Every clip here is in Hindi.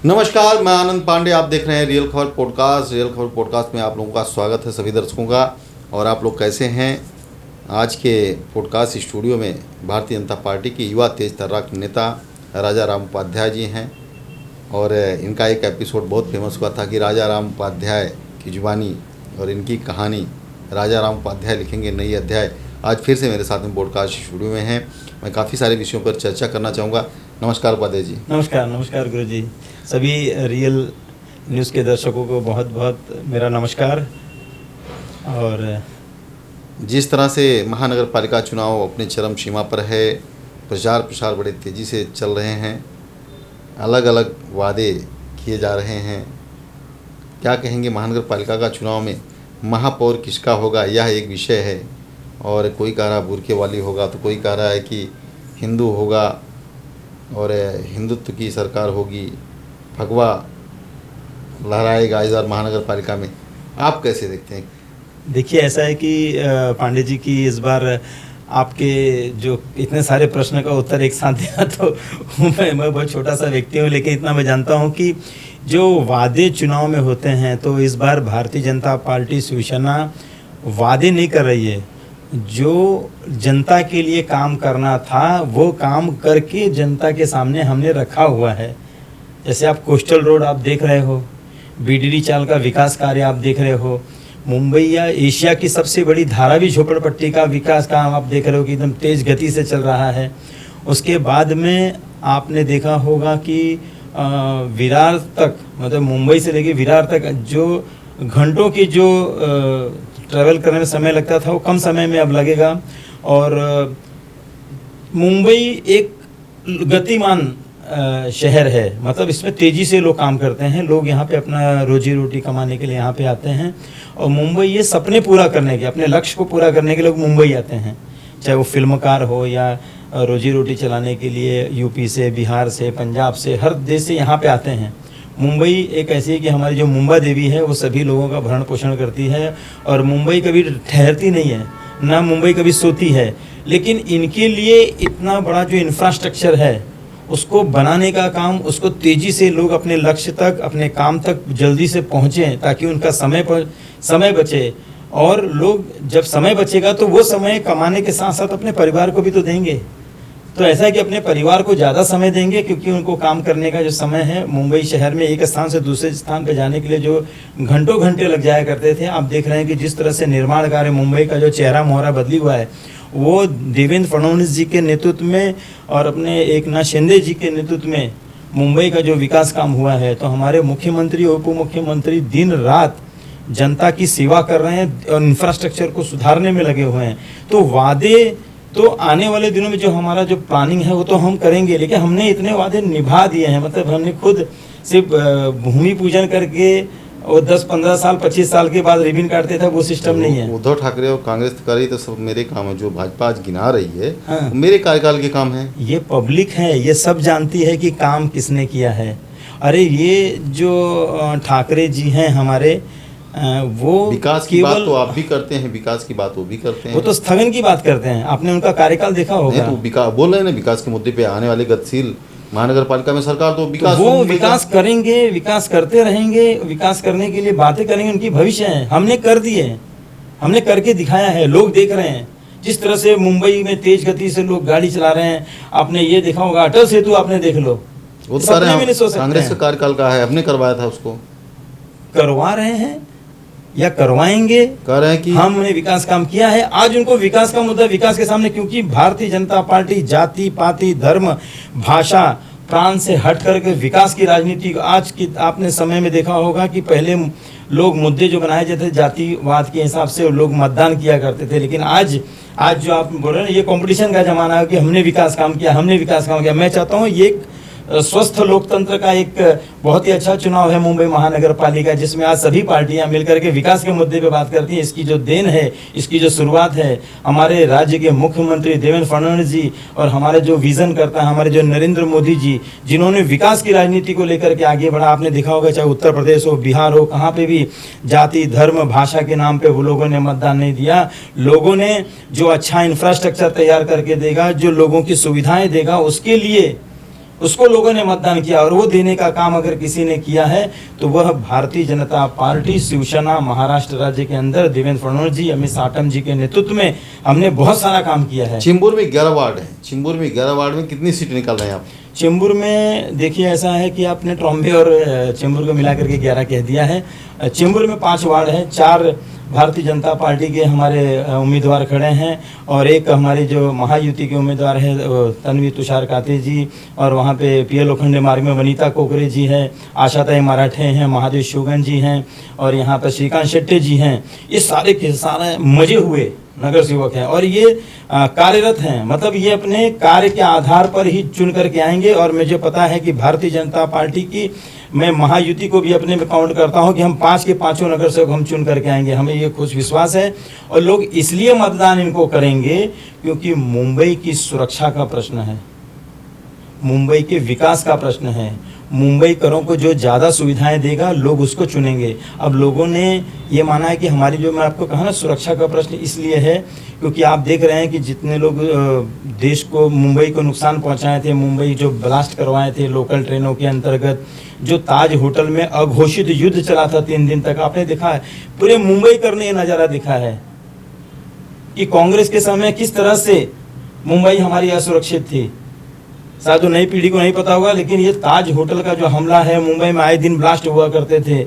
नमस्कार, मैं आनंद पांडे। आप देख रहे हैं रियल खबर पॉडकास्ट। रियल खबर पॉडकास्ट में आप लोगों का स्वागत है सभी दर्शकों का। और आप लोग कैसे हैं? आज के पॉडकास्ट स्टूडियो में भारतीय जनता पार्टी के युवा तेज तर्राक नेता राजा राम उपाध्याय जी हैं। और इनका एक एपिसोड बहुत फेमस हुआ था कि राजा राम उपाध्याय की जुबानी और इनकी कहानी, राजा राम उपाध्याय लिखेंगे नई अध्याय। आज फिर से मेरे साथ में पॉडकास्ट स्टूडियो में हैं। मैं काफ़ी सारे विषयों पर चर्चा करना चाहूँगा। नमस्कार उपाध्याय जी। नमस्कार गुरु जी। सभी रियल न्यूज़ के दर्शकों को बहुत बहुत मेरा नमस्कार। और जिस तरह से महानगर पालिका चुनाव अपने चरम सीमा पर है, प्रचार प्रसार बड़े तेज़ी से चल रहे हैं, अलग अलग वादे किए जा रहे हैं। क्या कहेंगे महानगर पालिका का चुनाव में महापौर किसका होगा, यह एक विषय है। और कोई कह रहा बुरके वाली होगा, तो कोई कह रहा है कि हिंदू होगा और हिंदुत्व की सरकार होगी, भगवा लहराएगा इस बार महानगर पालिका में। आप कैसे देखते हैं? देखिए, ऐसा है कि पांडे जी की इस बार आपके जो इतने सारे प्रश्न का उत्तर एक साथ दिया, तो मैं बहुत छोटा सा व्यक्ति हूँ, लेकिन इतना मैं जानता हूँ कि जो वादे चुनाव में होते हैं, तो इस बार भारतीय जनता पार्टी शिवसेना वादे नहीं कर रही है। जो जनता के लिए काम करना था वो काम करके जनता के सामने हमने रखा हुआ है। जैसे आप कोस्टल रोड आप देख रहे हो, बीडीडी चाल का विकास कार्य आप देख रहे हो, मुंबई या एशिया की सबसे बड़ी धारावी झोपड़पट्टी का विकास काम आप देख रहे हो कि एकदम तेज़ गति से चल रहा है। उसके बाद में आपने देखा होगा कि विरार तक, मतलब मुंबई से लेके विरार तक जो घंटों की जो ट्रैवल करने में समय लगता था वो कम समय में अब लगेगा। और मुंबई एक गतिमान शहर है, मतलब इसमें तेज़ी से लोग काम करते हैं। लोग यहाँ पे अपना रोजी रोटी कमाने के लिए यहाँ पे आते हैं। और मुंबई ये सपने पूरा करने के, अपने लक्ष्य को पूरा करने के लिए लोग मुंबई आते हैं, चाहे वो फिल्मकार हो या रोजी रोटी चलाने के लिए यूपी से, बिहार से, पंजाब से, हर देश से यहाँ पे आते हैं। मुंबई एक ऐसी है कि हमारी जो मुंबा देवी है वो सभी लोगों का भरण पोषण करती है। और मुंबई कभी ठहरती नहीं है, ना मुंबई कभी सोती है। लेकिन इनके लिए इतना बड़ा जो इंफ्रास्ट्रक्चर है उसको बनाने का काम, उसको तेज़ी से लोग अपने लक्ष्य तक, अपने काम तक जल्दी से पहुँचें, ताकि उनका समय बचे। और लोग जब समय बचेगा तो वो समय कमाने के साथ साथ अपने परिवार को भी तो देंगे। तो ऐसा है कि अपने परिवार को ज़्यादा समय देंगे, क्योंकि उनको काम करने का जो समय है, मुंबई शहर में एक स्थान से दूसरे स्थान पर जाने के लिए जो घंटों घंटे लग जाया करते थे, आप देख रहे हैं कि जिस तरह से निर्माण कार्य मुंबई का जो चेहरा मोहरा बदली हुआ है, वो देवेंद्र फडणवीस जी के नेतृत्व में और अपने एकनाथ शिंदे जी के नेतृत्व में मुंबई का जो विकास काम हुआ है। तो हमारे मुख्यमंत्री और उप मुख्यमंत्री दिन रात जनता की सेवा कर रहे हैं और इंफ्रास्ट्रक्चर को सुधारने में लगे हुए हैं। तो वादे तो आने वाले दिनों में जो हमारा जो प्लानिंग है वो तो हम करेंगे, लेकिन हमने इतने वादे निभा दिए हैं। मतलब हमने खुद सिर्फ भूमि पूजन करके और 10-15 साल 25 साल के बाद रिबन काटते थे, वो सिस्टम नहीं है। उद्धव ठाकरे और कांग्रेस करी तो सब मेरे काम है, जो भाजपा आज गिना रही है हाँ, मेरे कार्यकाल के काम है। ये पब्लिक है, ये सब जानती है कि काम किसने किया है। अरे ये जो ठाकरे जी हैं हमारे, वो विकास की बात तो आप भी करते हैं, विकास की बात वो भी करते हैं। वो तो स्थगन की बात करते हैं। आपने उनका कार्यकाल देखा होगा। तो विकास बोल रहे हैं ना, विकास के मुद्दे पे आने वाले गतिशील महानगर पालिका में सरकार तो विकास, तो वो विकास करेंगे, विकास करते रहेंगे, विकास करने के लिए बातें करेंगे, उनकी भविष्य है। हमने कर दिए, हमने करके दिखाया है, लोग देख रहे हैं। जिस तरह से मुंबई में तेज गति से लोग गाड़ी चला रहे हैं, आपने ये देखा होगा, अटल सेतु आपने देख लो, वो सारे कांग्रेस के कार्यकाल का है, हमने करवाया था, उसको करवा रहे हैं या करवाएंगे। कह रहे हैं कि हमने विकास काम किया है। आज उनको विकास का मुद्दा विकास के सामने, क्योंकि भारतीय जनता पार्टी जाति पाति धर्म भाषा प्रांत से हट करके विकास की राजनीति, आज की आपने समय में देखा होगा कि पहले लोग मुद्दे जो बनाए जाते थे जातिवाद के हिसाब से लोग मतदान किया करते थे। लेकिन आज जो आप बोल रहे हैं ना, ये कंपटीशन का जमाना है कि हमने विकास काम किया, हमने विकास काम किया। मैं चाहता हूँ ये स्वस्थ लोकतंत्र का एक बहुत ही अच्छा चुनाव है मुंबई महानगर पालिका, जिसमें आज सभी पार्टियां मिलकर के विकास के मुद्दे पे बात करती हैं। इसकी जो देन है, इसकी जो शुरुआत है हमारे राज्य के मुख्यमंत्री देवेंद्र फडणवीस जी और हमारे जो विजन करता है हमारे जो नरेंद्र मोदी जी, जिन्होंने विकास की राजनीति को लेकर के आगे बढ़ा। आपने देखा होगा चाहे उत्तर प्रदेश हो, बिहार हो, कहाँ पे भी जाति धर्म भाषा के नाम पे वो लोगों ने मतदान नहीं दिया। लोगों ने जो अच्छा इंफ्रास्ट्रक्चर तैयार करके देगा, जो लोगों की सुविधाएं देगा, उसके लिए उसको लोगों ने मतदान किया, और वो देने का काम अगर किसी ने किया है तो वह भारतीय जनता पार्टी शिवसेना महाराष्ट्र राज्य के अंदर देवेंद्र फडणवीस जी, अमित साटम जी के नेतृत्व में हमने बहुत सारा काम किया है। चिंबूर में 11 वार्ड है, चिंबूर में 11 वार्ड में कितनी सीट निकाल रहे हैं आप? चेंबूर में देखिए ऐसा है कि आपने ट्रॉम्बे और चेंबूर को मिला करके 11 कह दिया है। चेंबूर में 5 वार्ड हैं, 4 भारतीय जनता पार्टी के हमारे उम्मीदवार खड़े हैं, और एक हमारे जो महायुति के उम्मीदवार है तन्वी तुषार काते जी, और वहाँ पे पीएल लोखंडे मार्ग में वनीता कोकरे जी हैं, आशाताई मराठे हैं, महादेव शोगन जी हैं, और यहाँ पर श्रीकांत शेट्टी जी हैं। ये सारे के सारे मजे हुए नगर सेवक हैं, और ये कार्यरत हैं, मतलब ये अपने कार्य के आधार पर ही चुन करके आएंगे। और मुझे पता है कि भारतीय जनता पार्टी की, मैं महायुति को भी अपने में काउंट करता हूं कि हम 5 के 5 नगर सेवक हम चुन करके आएंगे, हमें ये खुश विश्वास है। और लोग इसलिए मतदान इनको करेंगे क्योंकि मुंबई की सुरक्षा का प्रश्न है, मुंबई के विकास का प्रश्न है, मुंबई करों को जो ज़्यादा सुविधाएं देगा लोग उसको चुनेंगे। अब लोगों ने ये माना है कि हमारी, जो मैं आपको कहा ना, सुरक्षा का प्रश्न इसलिए है क्योंकि आप देख रहे हैं कि जितने लोग देश को, मुंबई को नुकसान पहुंचाए थे, मुंबई जो ब्लास्ट करवाए थे लोकल ट्रेनों के अंतर्गत, जो ताज होटल में अघोषित युद्ध चला था 3 दिन तक, आपने देखा है, पूरे मुंबई करने ये नज़ारा दिखा है कि कांग्रेस के समय किस तरह से मुंबई हमारी असुरक्षित थी। शायद तो नई पीढ़ी को नहीं पता होगा, लेकिन ये ताज होटल का जो हमला है, मुंबई में आए दिन ब्लास्ट हुआ करते थे।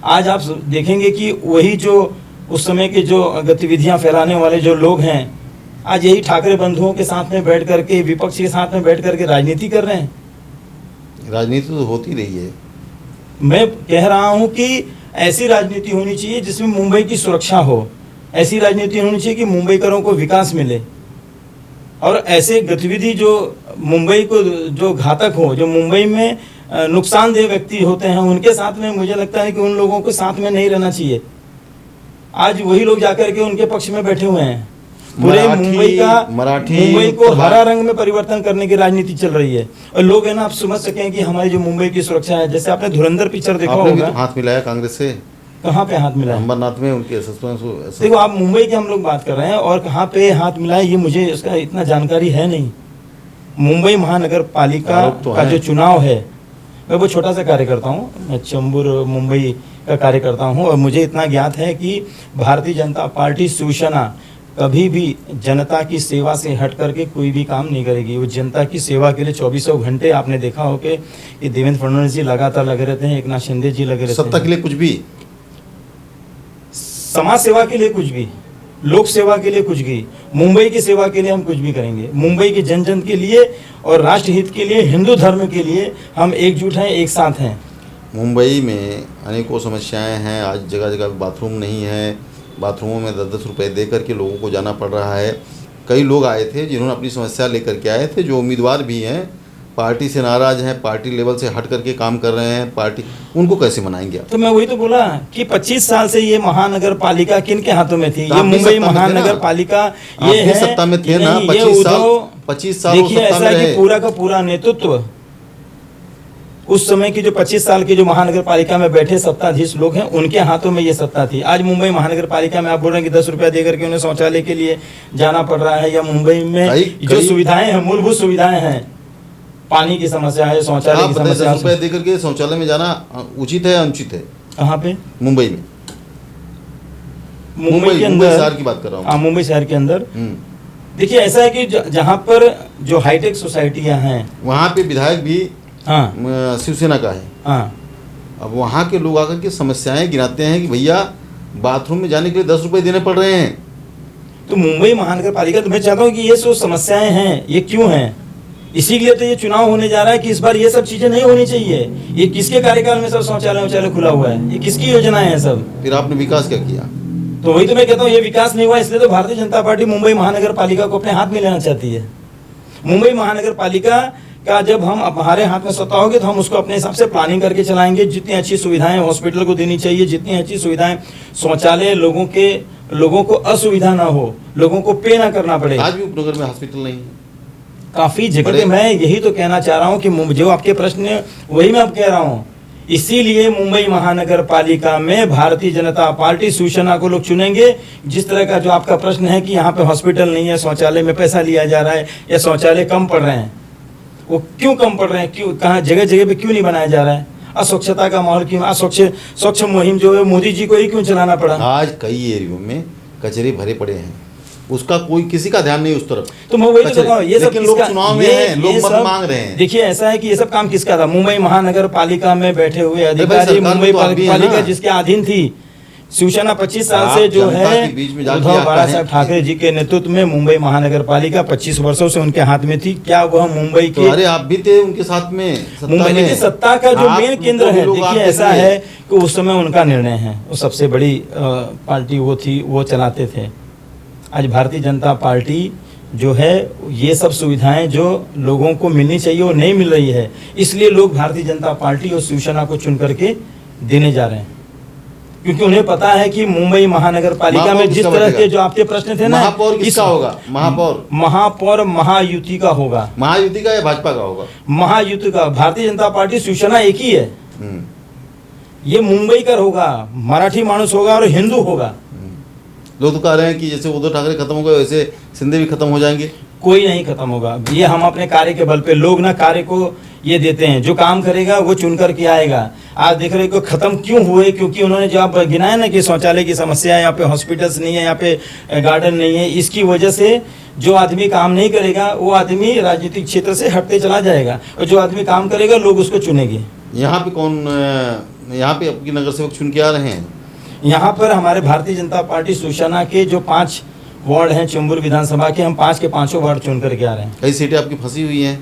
आज आप देखेंगे कि वही जो उस समय के जो गतिविधियां फैलाने वाले जो लोग हैं, आज यही ठाकरे बंधुओं के साथ में बैठ करके, विपक्ष के साथ में बैठ करके राजनीति कर रहे हैं। राजनीति तो होती रही है। मैं कह रहा हूं कि ऐसी राजनीति होनी चाहिए जिसमें मुंबई की सुरक्षा हो, ऐसी राजनीति होनी चाहिए कि मुंबईकरों को विकास मिले, और ऐसे गतिविधि जो मुंबई को जो घातक हो, जो मुंबई में नुकसानदेह व्यक्ति होते हैं, उनके साथ में मुझे लगता है कि उन लोगों को साथ में नहीं रहना चाहिए। आज वही लोग जाकर के उनके पक्ष में बैठे हुए हैं। पूरे मुंबई को हरा रंग में परिवर्तन करने की राजनीति चल रही है, और लोग है ना, आप समझ सकें कि हमारी जो मुंबई की सुरक्षा है, जैसे आपने धुरंधर पिक्चर देखा होगा। तो हाथ मिलाया कांग्रेस से, कहाँ पे हाथ मिलाया? अमरनाथ में उनके देखो, आप मुंबई की हम लोग बात कर रहे हैं, और कहाँ पे हाथ मिलाया ये मुझे इसका इतना जानकारी है नहीं। मुंबई महानगर पालिका का जो चुनाव है, मैं वो छोटा सा कार्य करता हूँ, मैं चेंबूर मुंबई का कार्य करता हूँ, और मुझे इतना ज्ञात है कि भारतीय जनता पार्टी शिवसेना कभी भी जनता की सेवा से हट करके कोई भी काम नहीं करेगी। वो जनता की सेवा के लिए 24 घंटे, आपने देखा हो कि देवेंद्र फडणवीस जी लगातार लगे रहते हैं, एकनाथ शिंदे जी लगे रहते हैं। सत्ता के लिए कुछ भी, समाज सेवा के लिए कुछ भी, लोक सेवा के लिए कुछ भी, मुंबई की सेवा के लिए हम कुछ भी करेंगे। मुंबई के जन जन के लिए और राष्ट्र हित के लिए, हिंदू धर्म के लिए हम एकजुट हैं, एक साथ हैं। मुंबई में अनेकों समस्याएं हैं। आज जगह जगह बाथरूम नहीं है, बाथरूमों में 10-10 रुपये दे करके लोगों को जाना पड़ रहा है। कई लोग आए थे जिन्होंने अपनी समस्या लेकर के आए थे, जो उम्मीदवार भी हैं, पार्टी से नाराज़ हैं, पार्टी लेवल से हट करके काम कर रहे हैं, पार्टी, उनको कैसे मनाएंगे आप? तो मैं वही तो बोला कि 25 साल से ये महानगर पालिका किन के हाथों में थी? ये मुंबई महानगर पालिका, ये है सत्ता में थे ना, 25 साल देखिए, ऐसा कि पूरा का पूरा नेतृत्व उस समय की जो 25 साल के जो महानगर पालिका में बैठे सत्ताधीश लोग हैं, उनके हाथों में ये सत्ता थी। आज मुंबई महानगर पालिका में आप बोल रहे हैं कि 10 रुपया देकर के उन्हें शौचालय के लिए जाना पड़ रहा है, या मुंबई में जो सुविधाएं हैं, मूलभूत सुविधाएं हैं, पानी की समस्या है, शौचालय की समस्या है, 10 रुपये देकर के शौचालय में जाना उचित है या अनुचित है? कहाँ पे? मुंबई में, मुंबई के अंदर, शहर की बात कर रहा हूँ। मुंबई शहर के अंदर देखिए ऐसा है कि जहाँ पर जो हाईटेक सोसाइटियाँ हैं, वहाँ पे विधायक भी हाँ शिवसेना का है। हाँ, अब वहाँ के लोग आकर के समस्याएं गिनाते हैं कि भैया बाथरूम में जाने के लिए 10 रुपये देने पड़ रहे हैं। तो मुंबई महानगर पालिका, तो मैं चाहता हूँ कि ये जो समस्याएं हैं ये क्यों हैं, इसी के लिए तो ये चुनाव होने जा रहा है कि इस बार ये सब चीजें नहीं होनी चाहिए। ये किसके कार्यकाल में सब शौचालय खुला हुआ है? ये किसकी योजनाएं हैं सब? फिर आपने विकास क्या किया? तो वही तो मैं कहता हूँ, ये विकास नहीं हुआ, इसलिए तो भारतीय जनता पार्टी मुंबई महानगर पालिका को अपने हाथ में लेना चाहती है। मुंबई महानगर पालिका का जब हम हमारे हाथ में सत्ता होगी तो हम उसको अपने हिसाब से प्लानिंग करके चलाएंगे। जितनी अच्छी सुविधाएं हॉस्पिटल को देनी चाहिए, जितनी अच्छी सुविधाएं शौचालय, लोगों को असुविधा ना हो, लोगों को पे ना करना पड़े। आज भी उपनगर में हॉस्पिटल नहीं है, काफी जगह पे। मैं यही तो कहना चाह रहा हूँ कि जो आपके प्रश्न है वही मैं अब कह रहा हूँ। इसीलिए मुंबई महानगर पालिका में भारतीय जनता पार्टी शिवसेना को लोग चुनेंगे। जिस तरह का जो आपका प्रश्न है कि यहाँ पे हॉस्पिटल नहीं है, शौचालय में पैसा लिया जा रहा है या शौचालय कम पड़ रहे हैं, वो क्यों कम पड़ रहे हैं, क्यों, कहाँ जगह जगह पे क्यों नहीं बनाया जा रहा है, अस्वच्छता का माहौल क्यों, स्वच्छ मुहिम जो है मोदी जी को ही क्यों चलाना पड़ा। आज कई एरियो में कचरे भरे पड़े हैं, उसका कोई किसी का ध्यान नहीं उस तरफ। तो मैं वही तो बताऊं, ये सब लेकिन लोग चुनाव में हैं, लोग मत मांग रहे हैं। देखिए ऐसा है कि ये सब काम किसका था, मुंबई महानगर पालिका में बैठे हुए भाई अधिकारी, सरकार मुंबई तो आप भी है पालिका ना। जिसके अधीन थी शिवसेना 25 साल आप से जो जनता है के बीच में जाके उद्धव आता बाला है। साहब ठाकरे जी के नेतृत्व में मुंबई महानगर पालिका 25 वर्षों से उनके हाथ में थी। क्या वह मुंबई तो के अरे आप भी थे उनके साथ में सत्ता मुंबई में। की सत्ता का जो आप मेन उनको केंद्र भी है, लोग देखिए आप ऐसा देखेंगे। है कि उस समय उनका निर्णय है, वो सबसे बड़ी पार्टी वो थी, वो चलाते थे। आज भारतीय जनता पार्टी जो है ये सब सुविधाएं जो लोगों को मिलनी चाहिए वो नहीं मिल रही है, इसलिए लोग भारतीय जनता पार्टी और शिवसेना को चुन करके देने जा रहे हैं, क्योंकि उन्हें पता है कि मुंबई महानगर पालिका में जिस तरह के जो आपके प्रश्न थे ना, महापौर किसका होगा? महापौर महायुति का होगा। महायुति का या भाजपा का होगा? महायुति का। भारतीय जनता पार्टी शिवसेना एक ही है। ये मुंबई का होगा, मराठी मानुस होगा और हिंदू होगा। लोग तो कह रहे हैं कि जैसे उद्धव ठाकरे खत्म हो गए वैसे शिंदे भी खत्म हो जाएंगे। कोई नहीं खत्म होगा, ये हम अपने कार्य के बल पे, लोग ना कार्य को ये देते हैं, जो काम करेगा वो चुन कर के आएगा। आज देख रहे हो खत्म क्यों हुए, क्योंकि उन्होंने जो आप गिनाया ना कि शौचालय की समस्या है, यहाँ पे हॉस्पिटल्स नहीं है, यहाँ पे गार्डन नहीं है, इसकी वजह से जो आदमी काम नहीं करेगा वो आदमी राजनीतिक क्षेत्र से हटते चला जाएगा, और जो आदमी काम करेगा लोग उसको चुनेंगे। यहाँ पे कौन, यहाँ पे आपकी नगर सेवक चुन के आ रहे हैं? यहाँ पर हमारे भारतीय जनता पार्टी शिवसेना के जो 5 वार्ड हैं चेंबूर विधानसभा के, हम 5 के 5 वार्ड चुन करके आ रहे हैं। कई सीटें आपकी फंसी हुई हैं।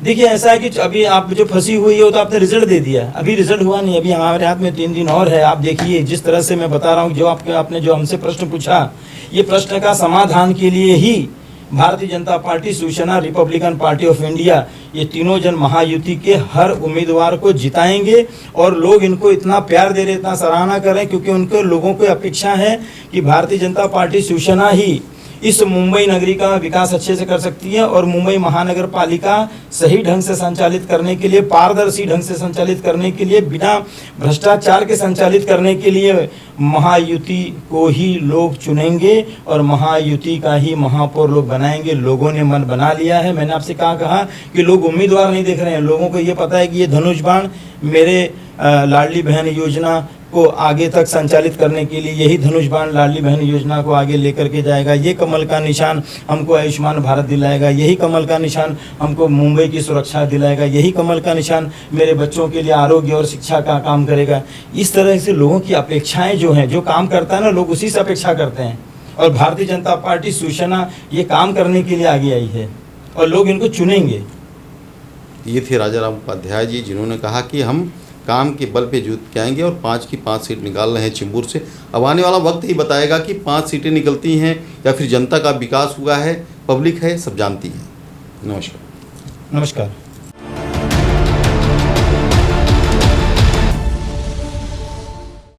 देखिए ऐसा है कि अभी आप जो फंसी हुई है वो तो आपने रिजल्ट दे दिया, अभी रिजल्ट हुआ नहीं, अभी हमारे हाथ में 3 दिन और है। आप देखिए जिस तरह से मैं बता रहा हूँ, जो आपने जो हमसे प्रश्न पूछा, ये प्रश्न का समाधान के लिए ही Bharatiya Janata Party, Shiv Sena, Republican Party of India, ये तीनों जन महायुति के हर उम्मीदवार को जिताएंगे। और लोग इनको इतना प्यार दे रहे, इतना सराहना कर रहे हैं, क्योंकि उनको लोगों को अपेक्षा है कि भारतीय जनता पार्टी शिवसेना ही इस मुंबई नगरी का विकास अच्छे से कर सकती है, और मुंबई महानगर पालिका सही ढंग से संचालित करने के लिए, पारदर्शी ढंग से संचालित करने के लिए, बिना भ्रष्टाचार के संचालित करने के लिए महायुति को ही लोग चुनेंगे और महायुति का ही महापौर लोग बनाएंगे। लोगों ने मन बना लिया है। मैंने आपसे कहा कि लोग उम्मीदवार नहीं देख रहे हैं, लोगों को ये पता है कि ये धनुष बाण मेरे लाडली बहन योजना को आगे तक संचालित करने के लिए, यही धनुष बाण लाडली बहन योजना को आगे लेकर के जाएगा। ये कमल का निशान हमको आयुष्मान भारत दिलाएगा, यही कमल का निशान हमको मुंबई की सुरक्षा दिलाएगा, यही कमल का निशान मेरे बच्चों के लिए आरोग्य और शिक्षा का काम करेगा। इस तरह से लोगों की अपेक्षाएं जो हैं, जो काम करता है ना, लोग उसी से अपेक्षा करते हैं। और भारतीय जनता पार्टी शिवसेना ये काम करने के लिए आगे आई है और लोग इनको चुनेंगे। ये थे राजाराम उपाध्याय जी, जिन्होंने कहा कि हम काम के बल पे जीत के आएंगे और 5 की 5 सीट निकाल रहे हैं चेंबूर से। अब आने वाला वक्त ही बताएगा कि 5 सीटें निकलती हैं या फिर जनता का विकास हुआ है, पब्लिक है, सब जानती है। नमस्कार। नमस्कार।